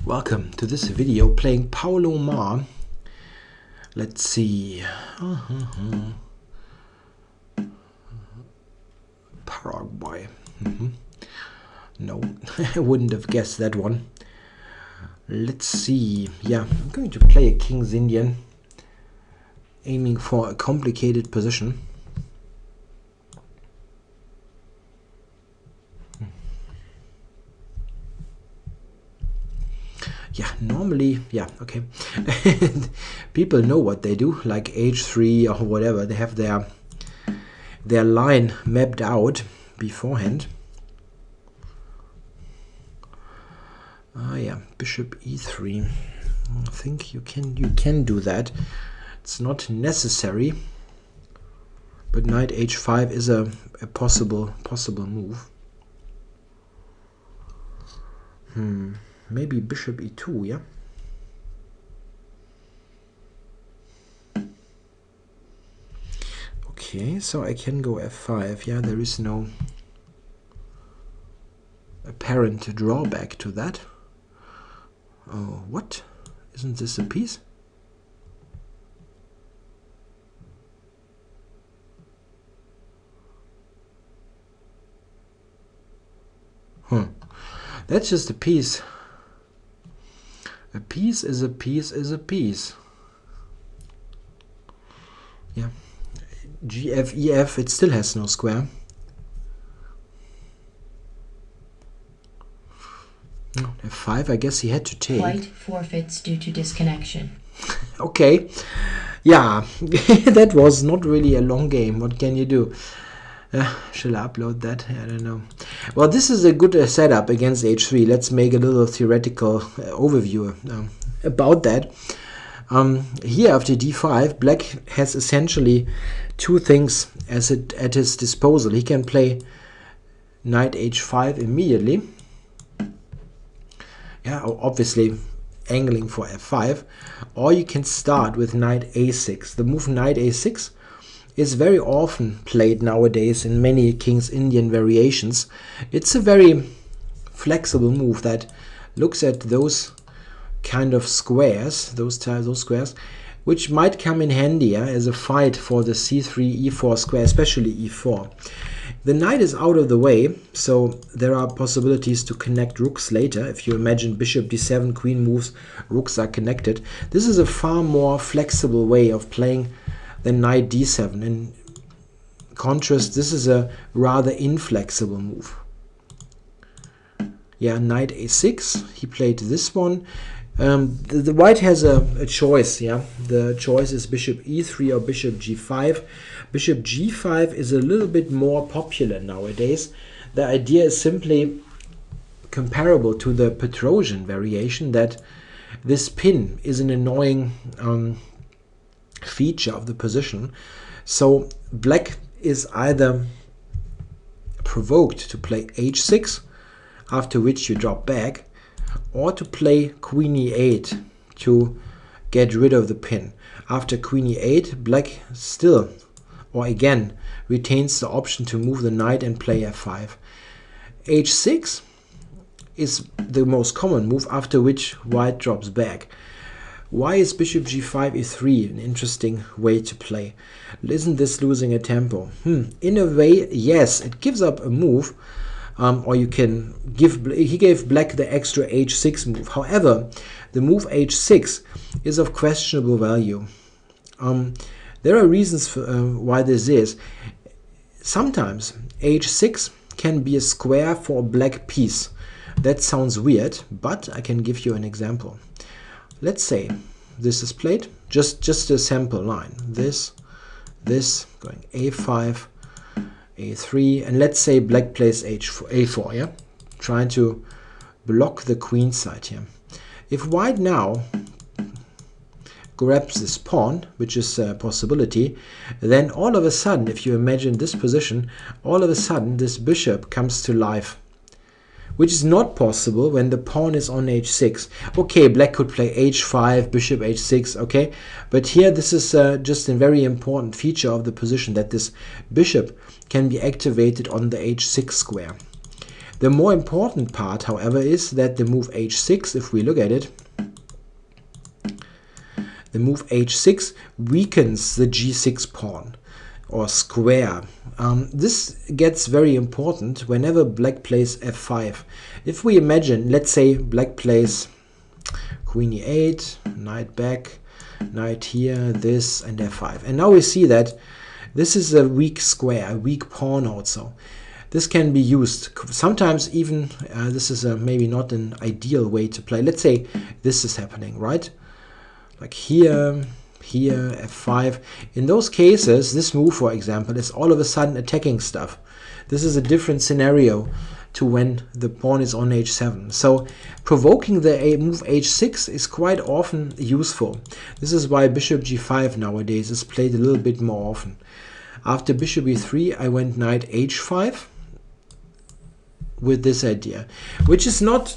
Welcome to this video playing paulomar. Let's see. Paraguay. No, I wouldn't have guessed that one. Let's see. Yeah, I'm going to play a King's Indian, aiming for a complicated position. Yeah, normally, yeah, okay. People know what they do, like h3 or whatever. They have their line mapped out beforehand. Yeah, bishop e3. I think you can do that. It's not necessary, but knight h5 is a possible move. Maybe bishop e2, yeah? Okay, so I can go f5. Yeah, there is no apparent drawback to that. Oh, what? Isn't this a piece? That's just a piece. A piece is a piece is a piece. Yeah. GF, EF, it still has no square. No, F5, I guess he had to take. White forfeits due to disconnection. Okay. Yeah, that was not really a long game. What can you do? Shall I upload that? I don't know. Well, this is a good setup against h3. Let's make a little theoretical overview about that. Here after d5, black has essentially two things at his disposal. He can play knight h5 immediately. Yeah, obviously angling for f5. Or you can start with knight a6. The move knight a6 is very often played nowadays in many King's Indian variations. It's a very flexible move that looks at those kind of squares, those squares, which might come in handy as a fight for the c3, e4 square, especially e4. The knight is out of the way, so there are possibilities to connect rooks later. If you imagine bishop d7, queen moves, rooks are connected. This is a far more flexible way of playing than knight d7. In contrast, this is a rather inflexible move. Yeah, knight a6, he played this one. The white has a choice, yeah. The choice is bishop e3 or bishop g5. Bishop g5 is a little bit more popular nowadays. The idea is simply comparable to the Petrosian variation, that this pin is an annoying feature of the position. So black is either provoked to play h6, after which you drop back, or to play queen e8 to get rid of the pin. After queen e8, black still, or again, retains the option to move the knight and play f5. h6 is the most common move, after which white drops back. Why is bishop g5 e3 an interesting way to play? Isn't this losing a tempo? In a way, yes, it gives up a move, or you can give. He gave black the extra h6 move. However, the move h6 is of questionable value. There are reasons for, why this is. Sometimes h6 can be a square for a black piece. That sounds weird, but I can give you an example. Let's say this is played, just a sample line. This, going a5, a3, and let's say black plays a4, yeah? Trying to block the queen side here. If white now grabs this pawn, which is a possibility, then all of a sudden, if you imagine this position, all of a sudden this bishop comes to life, which is not possible when the pawn is on h6. Okay, black could play h5, bishop h6, okay, but here this is just a very important feature of the position, that this bishop can be activated on the h6 square. The more important part, however, is that the move h6, if we look at it, the move h6 weakens the g6 pawn or square. This gets very important whenever black plays f5. If we imagine, let's say black plays queen e8, knight back, knight here, this, and f5. And now we see that this is a weak square, a weak pawn also. This can be used. Sometimes even, this is maybe not an ideal way to play. Let's say this is happening, right? Like here, here, f5. In those cases, this move, for example, is all of a sudden attacking stuff. This is a different scenario to when the pawn is on h7. So provoking the move h6 is quite often useful. This is why bishop g5 nowadays is played a little bit more often. After bishop e3, I went knight h5 with this idea, which is not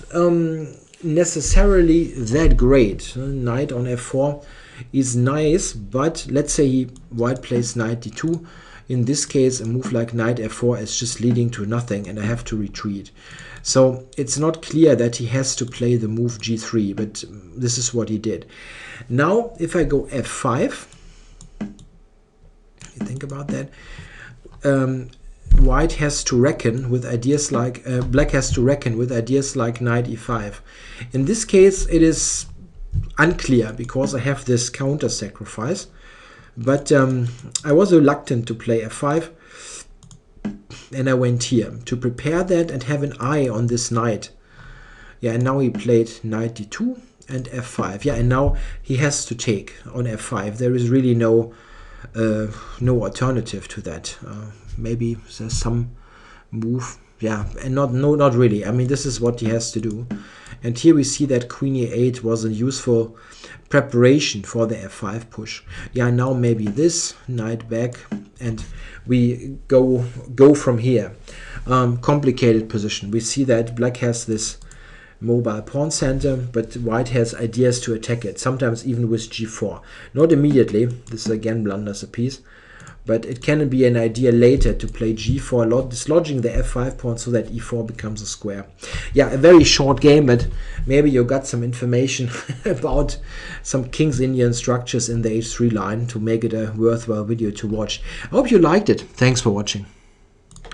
necessarily that great. Knight on f4 is nice, but let's say white plays knight d2. In this case, a move like knight f4 is just leading to nothing, and I have to retreat. So it's not clear that he has to play the move g3, but this is what he did. Now, if I go f5, you think about that, white has to reckon with ideas like black has to reckon with ideas like knight e5. In this case, it is unclear because I have this counter sacrifice, but I was reluctant to play f5, and I went here to prepare that and have an eye on this knight. Yeah, and now he played knight d2 and f5. Yeah, and now he has to take on f5. There is really no alternative to that. Maybe there's some move, yeah, and not really. I mean, this is what he has to do. And here we see that queen e8 was a useful preparation for the f5 push. Yeah, now maybe this, knight back, and we go from here. Complicated position. We see that black has this mobile pawn center, but white has ideas to attack it, sometimes even with g4. Not immediately, this again blunders a piece, but it can be an idea later to play g4, dislodging the f5 pawn so that e4 becomes a square. Yeah, a very short game, but maybe you got some information about some King's Indian structures in the h3 line to make it a worthwhile video to watch. I hope you liked it. Thanks for watching.